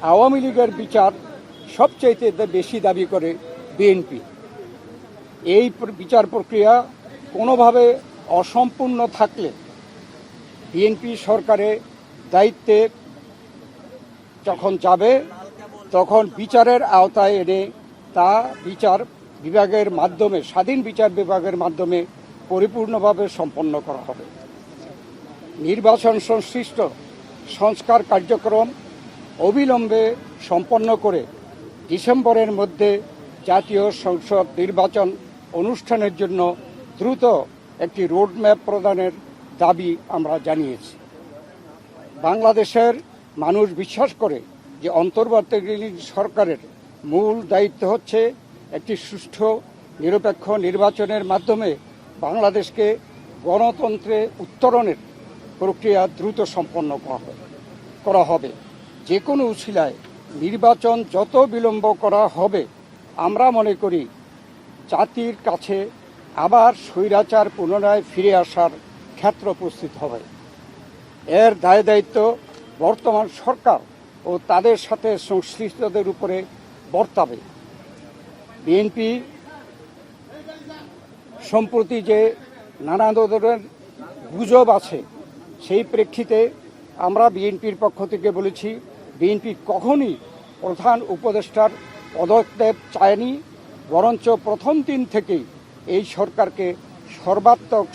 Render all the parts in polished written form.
আওয়ামী লীগের বিচার সবচাইতে বেশি দাবি করে বিএনপি। এই বিচার প্রক্রিয়া কোনোভাবে অসম্পূর্ণ থাকলে বিএনপি সরকারের দায়িত্বে যখন যাবে তখন বিচারের আওতায় এনে তা বিচার বিভাগের মাধ্যমে, স্বাধীন বিচার বিভাগের মাধ্যমে পরিপূর্ণভাবে সম্পন্ন করা হবে। নির্বাচন সংশ্লিষ্ট সংস্কার কার্যক্রম অবিলম্বে সম্পন্ন করে ডিসেম্বরের মধ্যে জাতীয় সংসদ নির্বাচন অনুষ্ঠানের জন্য দ্রুত একটি রোডম্যাপ প্রদানের দাবি আমরা জানিয়েছি। বাংলাদেশের মানুষ বিশ্বাস করে যে অন্তর্বর্তীকালীন সরকারের মূল দায়িত্ব হচ্ছে একটি সুষ্ঠু নিরপেক্ষ নির্বাচনের মাধ্যমে বাংলাদেশকে গণতন্ত্রে উত্তরণের প্রক্রিয়া দ্রুত সম্পন্ন করা হবে। যে কোনো উছিলায় নির্বাচন যত বিলম্ব করা হবে, আমরা মনে করি জাতির কাছে আবার স্বৈরাচার পুনরায় ফিরে আসার ক্ষেত্র প্রস্তুত হবে। এর দায় দায়িত্ব বর্তমান সরকার ও তাদের সাথে সংশ্লিষ্টদের উপরে বর্তাবে। বিএনপি সম্প্রতি যে নানা ধরনের গুজব আছে, সেই প্রেক্ষিতে আমরা বিএনপির পক্ষ থেকে বলেছি, বিএনপি কখনই প্রধান উপদেষ্টার পদত্যাগ চায়নি, বরঞ্চ প্রথম দিন থেকেই এই সরকারকে সর্বাত্মক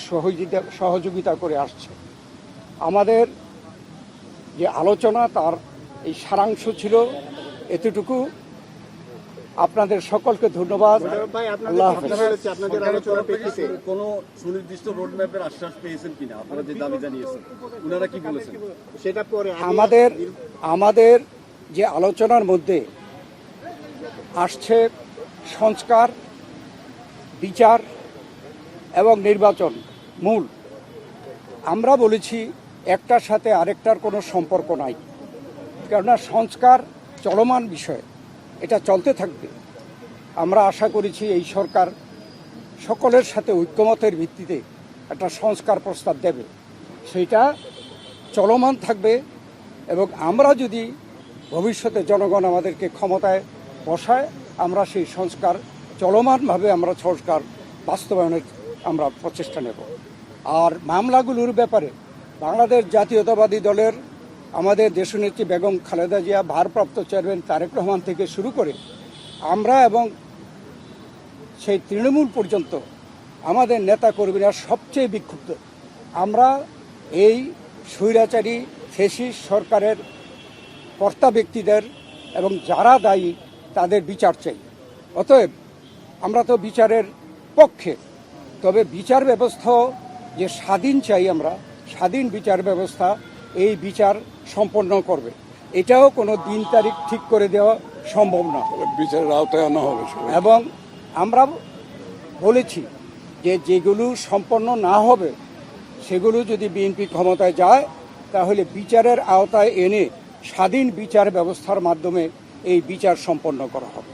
সহযোগিতা করে আসছে। আমাদের যে আলোচনা তার এই সারাংশ ছিল এতটুকু। আপনাদের সকলকে ধন্যবাদ। আল্লাহ হাফেজ। কোনো সুনির্দিষ্ট রোডম্যাপের আশ্বাস পেয়েছেন কিনা? আপনারা যে দাবি জানিয়েছেন ওনারা কি বলেছেন সেটা পরে? আমাদের যে আলোচনার মধ্যে আসছে সংস্কার, বিচার এবং নির্বাচন মূল। আমরা বলেছি একটার সাথে আরেকটার কোনো সম্পর্ক নাই, কেননা সংস্কার চলমান বিষয়, এটা চলতে থাকবে। আমরা আশা করেছি এই সরকার সকলের সাথে ঐক্যমতের ভিত্তিতে একটা সংস্কার প্রস্তাব দেবে, সেটা চলমান থাকবে। এবং আমরা যদি ভবিষ্যতে জনগণ আমাদেরকে ক্ষমতায় বসায়, আমরা সেই সংস্কার চলমানভাবে আমরা সংস্কার বাস্তবায়নের আমরা প্রচেষ্টা নেব। আর মামলাগুলোর ব্যাপারে বাংলাদেশ জাতীয়তাবাদী দলের আমাদের দেশনেত্রী বেগম খালেদা জিয়া, ভারপ্রাপ্ত চেয়ারম্যান তারেক রহমান থেকে শুরু করে আমরা এবং সেই তৃণমূল পর্যন্ত আমাদের নেতাকর্মীরা সবচেয়ে বিক্ষুব্ধ। আমরা এই স্বৈরাচারী ফ্যাসিস্ট সরকারের কর্তা ব্যক্তিদের এবং যারা দায়ী তাদের বিচার চাই। অতএব আমরা তো বিচারের পক্ষে, তবে বিচার ব্যবস্থা যে স্বাধীন চাই, আমরা স্বাধীন বিচার ব্যবস্থা এই বিচার সম্পন্ন করবে। এটাও কোনো দিন তারিখ ঠিক করে দেওয়া সম্ভব না, বিচারের আওতায় আনা হবে। এবং আমরা বলেছি যে যেগুলো সম্পন্ন না হবে সেগুলো যদি বিএনপি ক্ষমতায় যায় তাহলে বিচারের আওতায় এনে স্বাধীন বিচার ব্যবস্থার মাধ্যমে এই বিচার সম্পন্ন করা হবে।